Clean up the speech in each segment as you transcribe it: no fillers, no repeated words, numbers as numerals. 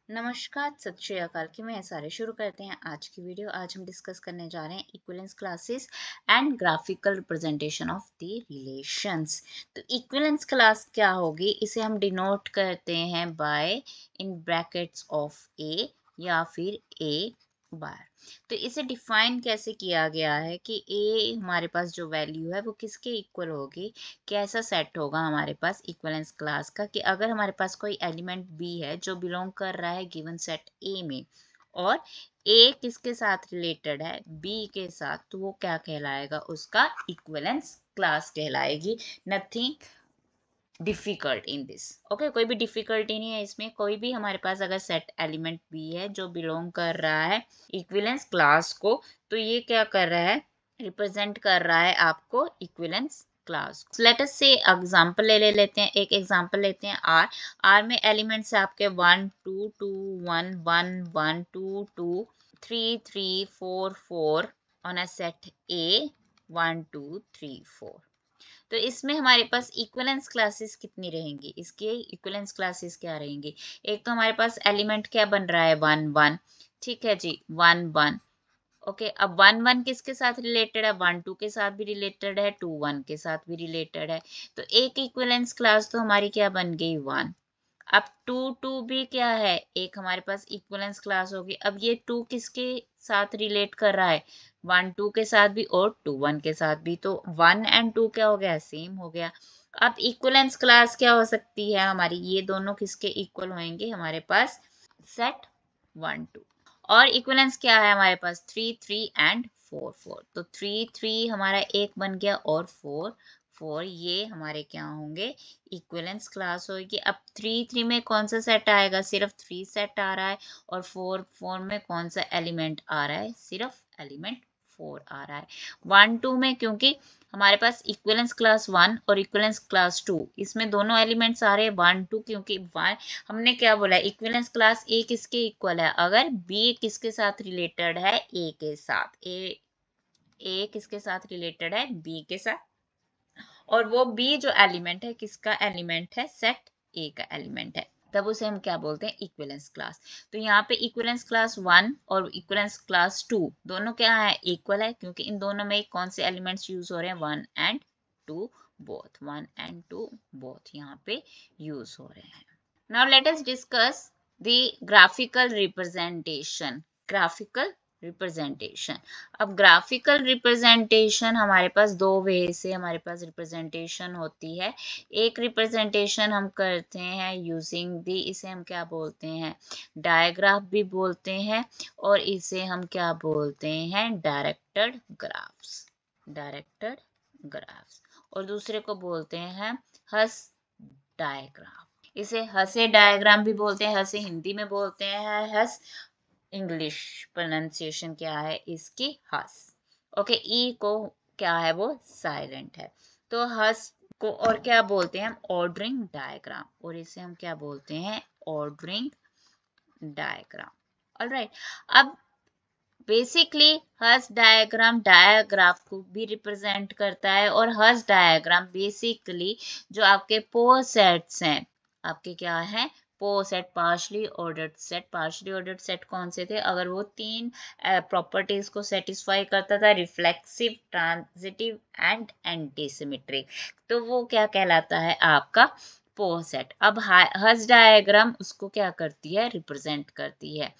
नमस्कार, सत श्री अकाल की मैं सारे शुरू करते हैं आज की वीडियो। आज हम डिस्कस करने जा रहे हैं equivalence classes and graphical representation of the relations. तो इक्विवेलेंस क्लास क्या होगी, इसे हम डिनोट करते हैं बाय इन ब्रैकेट्स ऑफ ए या फिर ए बार। तो इसे डिफाइन कैसे किया गया है कि ए हमारे पास जो वैल्यू है वो किसके इक्वल होगी, कैसा सेट होगा हमारे पास इक्विवेलेंस क्लास का कि अगर हमारे पास कोई एलिमेंट बी है जो बिलोंग कर रहा है गिवन सेट ए में और ए किसके साथ रिलेटेड है बी के साथ, तो वो क्या कहलाएगा, उसका इक्विवेलेंस क्लास कहलाएगी। Nothing difficult in this. Okay, कोई भी डिफिकल्टी नहीं है इसमें। कोई भी हमारे पास अगर सेट एलिमेंट बी है जो बिलोंग कर रहा है इक्विवेलेंस क्लास को, तो ये क्या कर रहा है, रिप्रेजेंट कर रहा है आपको इक्विवेलेंस क्लास। लेट अस से एग्जांपल ले लेते हैं, एक एग्जांपल लेते हैं आर। आर में एलिमेंट्स है आपके 1 2 2 1 1 1 2 2 3 3 4 4 ऑन अ सेट ए 1 2 3 4। तो इसमें हमारे पास इक्विवेलेंस क्लासेस कितनी रहेंगी, इसके इक्विवेलेंस क्लासेस क्या रहेंगी। एक तो हमारे पास एलिमेंट क्या बन रहा है 1 1, ठीक है जी 1 1। ओके, अब 1 1 किसके साथ रिलेटेड है, 1 2 के साथ भी रिलेटेड है, 2 1 के साथ भी रिलेटेड है। तो एक इक्विवेलेंस क्लास तो हमारी क्या बन गई 1। अब 2 2 भी क्या है, एक हमारे पास इक्विवेलेंस क्लास होगी। अब ये 2 किसके साथ रिलेट कर रहा है, 1 2 के साथ भी और 2 1 के साथ भी, तो 1 एंड 2 क्या हो गया, सेम हो गया। अब इक्विवेलेंस क्लास क्या हो सकती है हमारी, ये दोनों किसके इक्वल होंगे हमारे पास, सेट 1 2। और इक्विवेलेंस क्या है हमारे पास 3 3 एंड 4 4। तो 3 3 हमारा एक बन गया और 4 4, ये हमारे क्या होंगे, इक्विवेलेंस क्लास होगी। अब 3 3 में कौन सा सेट आएगा, सिर्फ 3 सेट आ रहा है, और 4 4 में कौन सा एलिमेंट आ रहा है, सिर्फ एलिमेंट 4 आ रहा है। 1 2 में क्योंकि हमारे पास इक्विवेलेंस क्लास 1 और इक्विवेलेंस क्लास 2, इसमें दोनों एलिमेंट्स आ रहे हैं 1 2, क्योंकि 1 हमने क्या बोला, इक्विवेलेंस क्लास ए किसके इक्वल है, अगर बी किसके साथ रिलेटेड है, ए के साथ, ए किसके साथ रिलेटेड है, बी के साथ, और वो बी जो एलिमेंट है किसका एलिमेंट है, सेट ए का एलिमेंट है, तब उसे हम क्या बोलते हैं, इक्विवेलेंस क्लास। तो यहाँ पे इक्विवेलेंस क्लास 1 और इक्विवेलेंस क्लास 2 दोनों क्या है, इक्वल है, क्योंकि इन दोनों में कौन से एलिमेंट्स यूज हो रहे हैं, 1 एंड 2 बोथ, 1 एंड 2 बोथ यहाँ पे यूज हो रहे हैं। Now let us discuss the graphical representation. Graphical representation. अब graphical representation हमारे पास दो वे से हमारे पास representation होती है। एक representation हम करते हैं using the, इसे हम क्या बोलते हैं, diagraph भी बोलते हैं, और इसे हम क्या बोलते हैं, directed graphs, directed graphs, और दूसरे को बोलते हैं हस डायग्राम। इसे हसे डायग्राम भी बोलते हैं, हसे हिंदी में बोलते हैं हस, इंग्लिश प्रोनाउंसिएशन क्या है इसकी, हस। ओके, ई को क्या है, वो साइलेंट है। तो हस को और क्या बोलते हैं हम, ऑर्डरिंग डायग्राम, और इसे हम क्या बोलते हैं, ऑर्डरिंग डायग्राम। ऑलराइट, अब बेसिकली हस डायग्राम डायग्राफ को भी रिप्रेजेंट करता है, और हस डायग्राम बेसिकली जो आपके पोर सेट्स हैं, आपके क्या है, poset, partially ordered set. Partially ordered set कौन से थे, अगर वो तीन प्रॉपर्टीज को सेटिस्फाई करता था, रिफ्लेक्सिव, ट्रांजिटिव एंड एंटीसिमेट्रिक, तो वो क्या कहलाता है, आपका पोर सेट। अब हस डायग्राम उसको क्या करती है, रिप्रेजेंट करती है।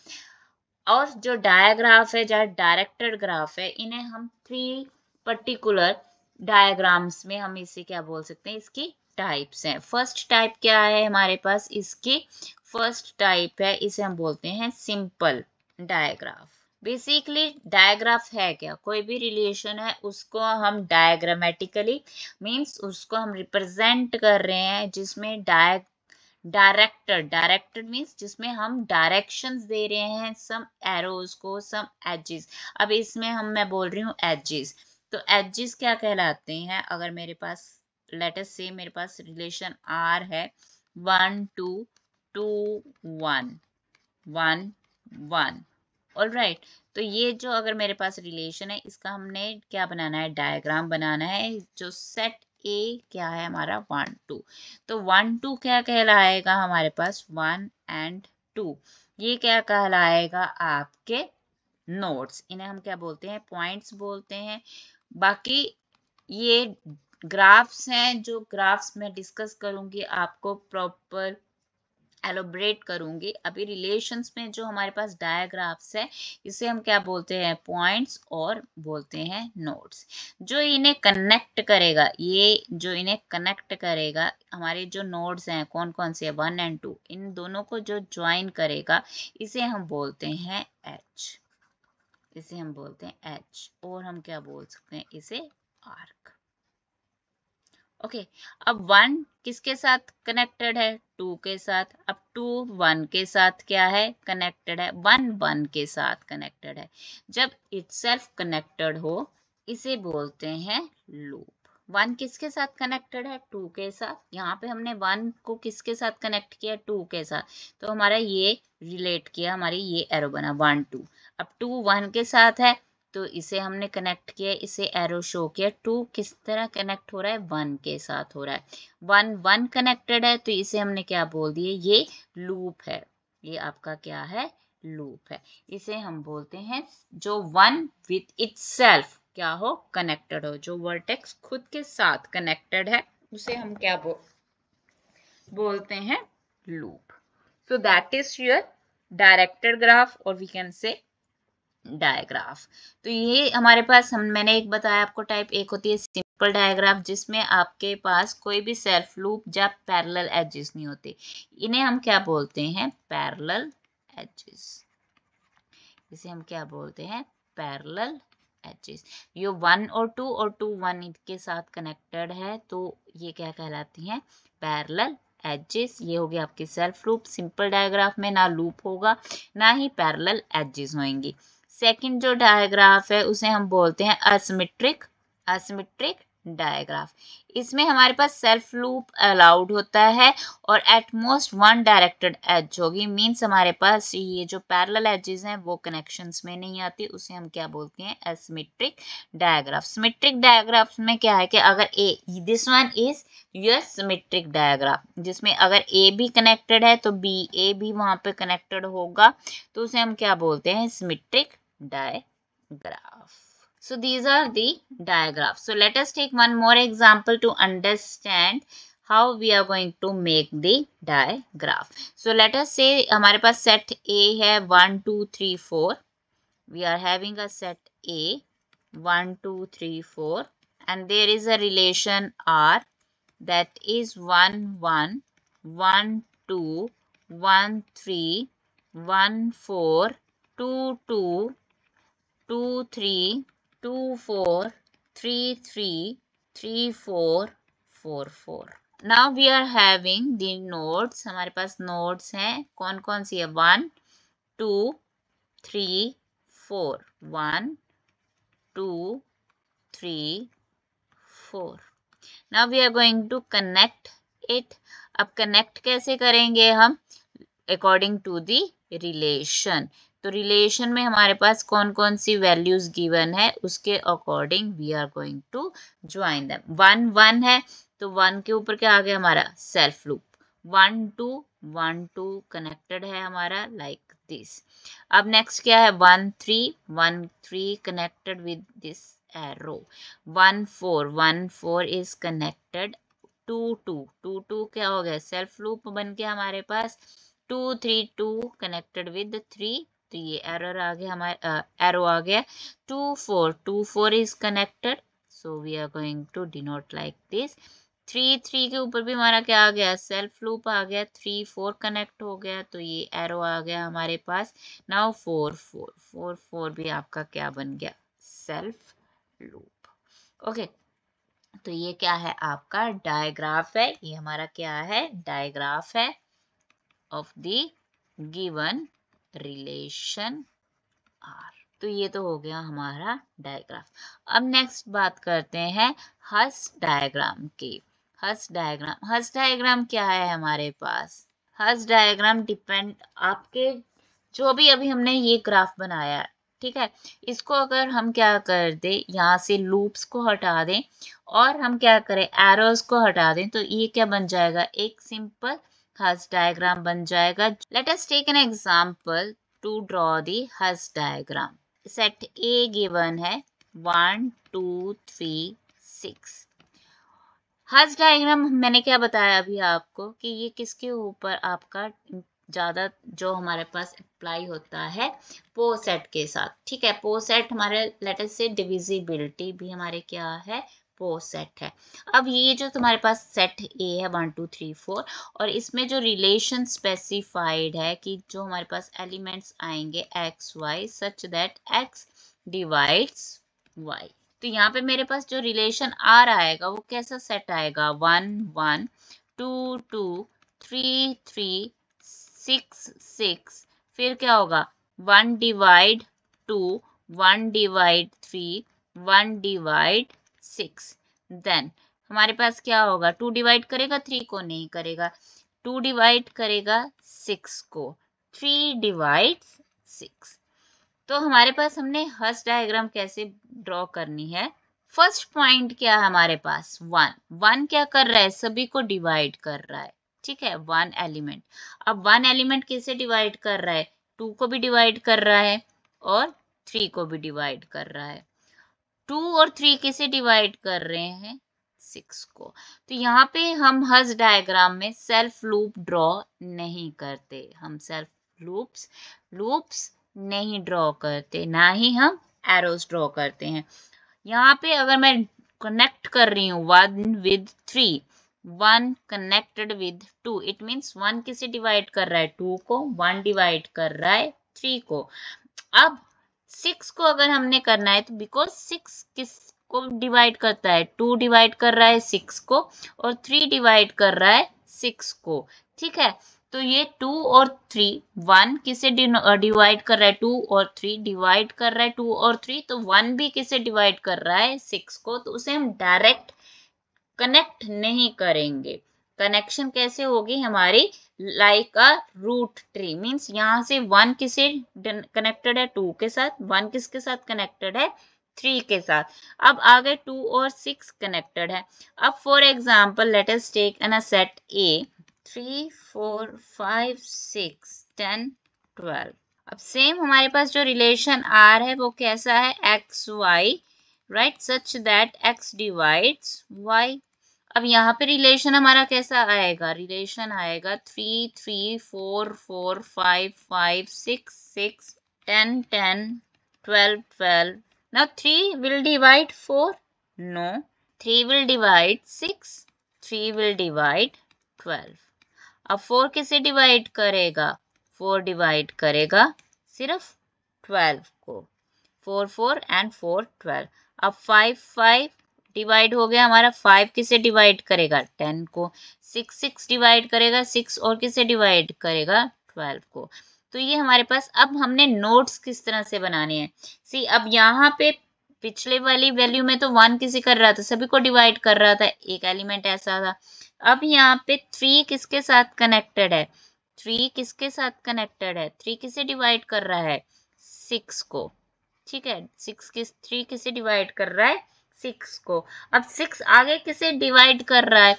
और जो डायग्राफ है, जो डायरेक्टेड ग्राफ है, इन्हें हम थ्री पर्टिकुलर डायग्राम्स में हम इसे क्या बोल सकते हैं, इसकी टाइप्स हैं। फर्स्ट टाइप क्या है हमारे पास, इसकी फर्स्ट टाइप है, इसे हम बोलते हैं सिंपल डायग्राफ। बेसिकली डायग्राफ है क्या, कोई भी रिलेशन है उसको हम डायग्रामेटिकली, मीन्स उसको हम रिप्रेजेंट कर रहे हैं, जिसमें डायरेक्टेड मीन्स जिसमें हम डायरेक्शंस दे रहे हैं सम एरोज को, सम एजेस। अब इसमें मैं बोल रही हूँ एजेस, तो एजेस क्या कहलाते हैं, अगर मेरे पास लेट अस से मेरे पास रिलेशन आर है 1 2 2 1 1 1, ऑलराइट। तो ये जो अगर मेरे पास रिलेशन है, इसका हमने क्या बनाना है, डायग्राम बनाना है, जो सेट ए क्या है हमारा 1 2, तो 1 2 क्या कहलाएगा हमारे पास, 1 एंड 2, ये क्या कहलाएगा आपके नोड्स। इन्हें हम क्या बोलते हैं, पॉइंट्स बोलते हैं। बाकी ये ग्राफ्स हैं, जो ग्राफ्स मैं डिस्कस करूंगी, आपको प्रॉपर एलोबरेट करूंगी। अभी रिलेशंस में जो हमारे पास डायग्राफ्स है, इसे हम क्या बोलते हैं, पॉइंट्स और बोलते हैं नोड्स। जो इन्हें कनेक्ट करेगा, ये जो इन्हें कनेक्ट करेगा, हमारे जो नोड्स हैं कौन कौन से, 1 और 2, इन दोनों को जो ज्वाइन करेगा, इसे हम बोलते हैं एच। इसे हम बोलते हैं एच, और हम क्या बोल सकते हैं, इसे आर्क। ओके, अब 1 किसके साथ कनेक्टेड है, 2 के साथ। अब 2 1 के साथ क्या है, कनेक्टेड है। 1 1 के साथ कनेक्टेड है। जब इटसेल्फ कनेक्टेड हो, इसे बोलते हैं लूप। 1 किसके साथ कनेक्टेड है, 2 के साथ। यहाँ पे हमने 1 को किसके साथ कनेक्ट किया, 2 के साथ, तो हमारा ये रिलेट किया, हमारी ये एरो बना 1 2। अब 2 1 के साथ है, तो इसे हमने कनेक्ट किया, इसे एरो शो किया। 2 किस तरह कनेक्ट हो रहा है, 1 के साथ हो रहा है। 1 1 कनेक्टेड है, तो इसे हमने क्या बोल दिए, ये लूप है। ये आपका क्या है, लूप है। इसे हम बोलते हैं जो 1 विथ इटसेल्फ क्या हो, कनेक्टेड हो, जो वर्टेक्स खुद के साथ कनेक्टेड है, उसे हम क्या बोलते हैं, loop. So that is your directed graph, और वी कैन से डायग्राफ। तो ये हमारे पास, मैंने एक बताया आपको टाइप, एक होती है सिंपल डायग्राफ, जिसमें आपके पास कोई भी सेल्फ लूप या पैरेलल एजेस नहीं होते। इन्हें हम क्या बोलते हैं, पैरेलल एजेस। इसे हम क्या बोलते हैं, पैरेलल एजेस। ये 1 और 2 और 2 1 के साथ कनेक्टेड है, तो ये क्या कहलाती हैं, पैरेलल एजेस। ये हो गया आपकी सेल्फ लूप। सिंपल डायग्राफ में ना लूप होगा, ना ही पैरेलल एजेस होंगी। सेकंड जो डायग्राफ है, उसे हम बोलते हैं असिमेट्रिक डायग्राफ। इसमें हमारे पास सेल्फ लूप अलाउड होता है, और एट मोस्ट 1 डायरेक्टेड एज होगी। मींस हमारे पास ये जो पैरेलल एजेस हैं वो कनेक्शंस में नहीं आती, उसे हम क्या बोलते हैं, असिमेट्रिक डायग्राफ। सिमेट्रिक डायग्राफ में क्या है कि अगर this one is your symmetric digraph, जिसमें अगर ए भी कनेक्टेड है तो ए भी वहां पे कनेक्टेड होगा, तो उसे हम क्या बोलते हैं, symmetric diagraph. So these are the diagraphs. So let us take one more example to understand how we are going to make the diagraph. So let us say हमारे पास set A है 1 2 3 4. We are having a set A 1 2 3 4, and there is a relation R that is 1 1 1 2 1 3 1 4 2 2 2 3 2 4 3 3 3 4 4 4. Now we are having the nodes. हमारे पास nodes हैं, कौन कौन सी है, 1 2 3 4, 1 2 3 4. Now we are going to connect it. अब connect कैसे करेंगे हम, according to the relation. तो रिलेशन में हमारे पास कौन कौन सी वैल्यूज गिवन है, उसके according we are going to join them. 1 1 है, तो 1 के ऊपर क्या आ गया हमारा, सेल्फ लूप। 1 2 1 2 कनेक्टेड है हमारा, लाइक दिस। अब नेक्स्ट क्या है, 1 3 connected with this arrow. 1 4 is connected. 2 2 क्या हो गया, सेल्फ लूप बन के हमारे पास। 2 3 2 कनेक्टेड विद 3, तो ये एरर आ गया हमारे, एरो आ गया। 2 4 is connected, so we are going to denote like this. 3 3 के ऊपर भी हमारा क्या आ गया, सेल्फ लूप आ गया। 3 4 कनेक्ट हो गया, तो ये एरो आ गया हमारे पास। नाउ 4 4 भी आपका क्या बन गया, सेल्फ लूप। ओके, तो ये क्या है, आपका डायग्राफ है। ये हमारा क्या है, डायग्राफ है of the given relation R. तो ये तो हो गया हमारा डायग्राफ। अब नेक्स्ट बात करते हैं हस डायग्राम की। हस डायग्राम क्या है हमारे पास, हस डायग्राम डिपेंड, आपके जो भी अभी हमने ये ग्राफ बनाया, ठीक है, इसको अगर हम क्या कर दे, यहाँ से लूप्स को हटा दें और हम क्या करें, एरोज को हटा दें, तो ये क्या बन जाएगा, एक सिंपल हज डायग्राम बन जाएगा। Let us take an example to draw the Hasse diagram. Set A given है 1 2 3 6। हज डायग्राम मैंने क्या बताया अभी आपको कि ये किसके ऊपर आपका ज्यादा जो हमारे पास अप्लाई होता है पो सेट के साथ, ठीक है। पो सेट हमारे लेटर से डिविजिबिलिटी भी हमारे क्या है, पो सेट है। अब ये जो तुम्हारे पास सेट ए है 1 2 3 4 और इसमें जो रिलेशन स्पेसिफाइड है कि जो हमारे पास एलिमेंट्स आएंगे x y such that x divides y. तो यहाँ पे मेरे पास जो रिलेशन आ रहा आएगा वो कैसा सेट आएगा, 1 1 2 2 3 3 6 6। फिर क्या होगा 1 डिवाइड 2 1 डिवाइड 3 1 डिवाइड 6। देन हमारे पास क्या होगा 2 डिवाइड करेगा 3 को, नहीं करेगा। 2 डिवाइड करेगा 6 को, 3 डिवाइड 6। तो हमारे पास हमने हज डायग्राम कैसे ड्रॉ करनी है। फर्स्ट पॉइंट क्या है हमारे पास, 1 1 क्या कर रहा है, सभी को डिवाइड कर रहा है, ठीक है, 1 एलिमेंट। अब 1 एलिमेंट किसे डिवाइड कर रहा है, 2 को भी डिवाइड कर रहा है और 3 को भी डिवाइड कर रहा है। 2 और 3 किसे डिवाइड कर रहे हैं, 6 को। तो यहाँ पे हम हज डायग्राम में सेल्फ लूप ड्रॉ नहीं करते, हम सेल्फ लूप्स नहीं ड्रॉ करते, ना ही हम एरोस ड्रॉ करते हैं। यहाँ पे अगर मैं कनेक्ट कर रही हूँ 1 with 3, 1 connected with 2, it means 1 किसे डिवाइड कर रहा है, 2 को, 1 डिवाइड कर रहा है 3 को। अब 6 को अगर हमने करना है तो बिकॉज 6 किस को डिवाइड करता है, 2 डिवाइड कर रहा है 6 को और 3 डिवाइड कर रहा है 6 को, ठीक है। तो ये 2 और 3, 1 किसे डिवाइड कर रहा है, 2 और 3 डिवाइड कर रहा है 2 और 3, तो 1 भी किसे डिवाइड कर रहा है, 6 को। तो उसे हम डायरेक्ट कनेक्ट नहीं करेंगे। कनेक्शन कैसे होगी हमारी, like a root tree, means यहाँ से 1 किसे कनेक्टेड है, 2 के साथ, 1 किसके साथ कनेक्टेड है, 3 के साथ। अब आगे 2 और 6 कनेक्टेड है। अब for example let us take an a set A 3 4 5 6 10 12। अब सेम हमारे पास जो रिलेशन आर है वो कैसा है, x y, right, such that x divides y. अब यहाँ पे रिलेशन हमारा कैसा आएगा, रिलेशन आएगा 3 3 4 4 5 5 6 6 10 10 12 12। Now 3 will divide 4? No. 3 will divide 6, 3 will divide 12। अब 4 किसे डिवाइड करेगा, 4 डिवाइड करेगा सिर्फ 12 को, 4 4 एंड 4 12। अब 5 5 डिवाइड हो गया हमारा, 5 किसे डिवाइड करेगा, 10 को। 6 6 डिवाइड करेगा 6 और किसे डिवाइड करेगा, 12 को। तो ये हमारे पास, अब हमने नोट्स किस तरह से बनाने हैं, सी अब यहाँ पे पिछले वाली वैल्यू में तो 1 किसे कर रहा था, सभी को डिवाइड कर रहा था, एक एलिमेंट ऐसा था। अब यहाँ पे 3 किसके साथ कनेक्टेड है, 3 किसके साथ कनेक्टेड है, 3 किसे डिवाइड कर रहा है, 6 को, ठीक है। 3 किसे डिवाइड कर रहा है, 6 को। अब 6 आगे किसे डिवाइड कर रहा है,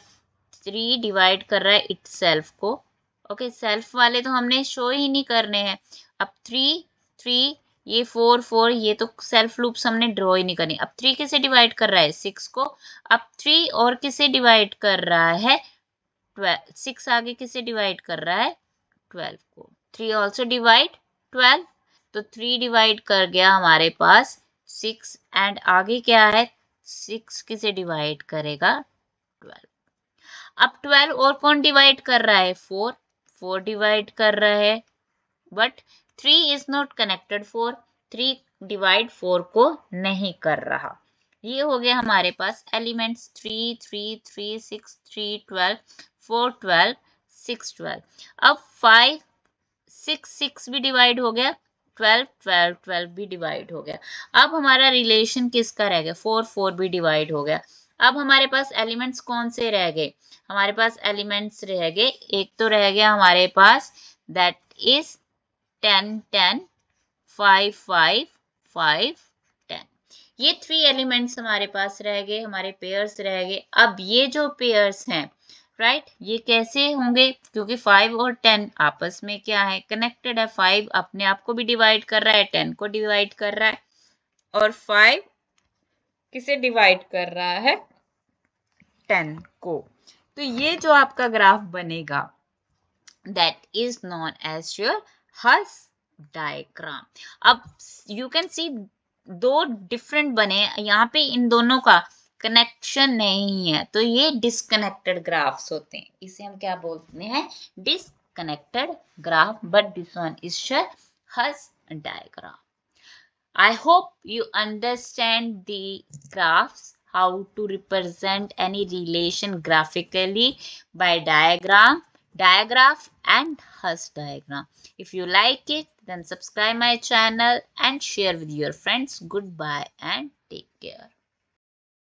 3 डिवाइड कर रहा है इटसेल्फ को। ओके, सेल्फ वाले तो हमने शो ही नहीं करने हैं। अब 3 3 ये 4 4 ये तो सेल्फ लूप्स हमने ड्रॉ ही नहीं करनी। अब 3 किसे डिवाइड कर रहा है, 6 को। अब 3 और किसे डिवाइड कर रहा है, 12। 6 आगे किसे डिवाइड कर रहा है, 12 को। 3 ऑल्सो डिवाइड 12, तो 3 डिवाइड कर गया हमारे पास 6 एंड आगे क्या है, 6 किसे डिवाइड करेगा, 12। अब 12 और कौन डिवाइड कर रहा है, 4 4 डिवाइड कर रहा है, but 3 is not connected 4, 3 divide 4 को नहीं कर रहा। ये हो गया हमारे पास एलिमेंट्स 3 3 3 6 3 12 4 12 6 12। अब 5 6 6 भी डिवाइड हो गया, 12 12 12 भी डिवाइड हो गया। अब हमारा रिलेशन किसका रह गया, 4 4 भी डिवाइड हो गया। अब हमारे पास एलिमेंट्स कौन से रह गए, हमारे पास एलिमेंट्स रह गए, एक तो रह गया हमारे पास दैट इज 10 10 5 5 5 10। ये 3 एलिमेंट्स हमारे पास रह गए, हमारे पेयर्स रह गए। अब ये जो पेयर्स हैं राइट ये कैसे होंगे, क्योंकि 5 और 10 आपस में क्या है, कनेक्टेड है। 5 अपने आप को भी डिवाइड कर रहा है, 10 को डिवाइड कर रहा है, और 5 किसे डिवाइड कर रहा है, 10 को। तो ये जो आपका ग्राफ बनेगा that is known as your Hasse diagram. अब यू कैन सी दो डिफरेंट बने, यहाँ पे इन दोनों का कनेक्शन नहीं है, तो ये डिसकनेक्टेड ग्राफ्स होते हैं, इसे हम क्या बोलते हैं, disconnected graph, but this one is your Hasse diagram. I hope you understand the graphs, how to represent any relation graphically by diagram, diagraph and Hus diagram. If you like it, then subscribe my channel and share with your friends. Goodbye and take care.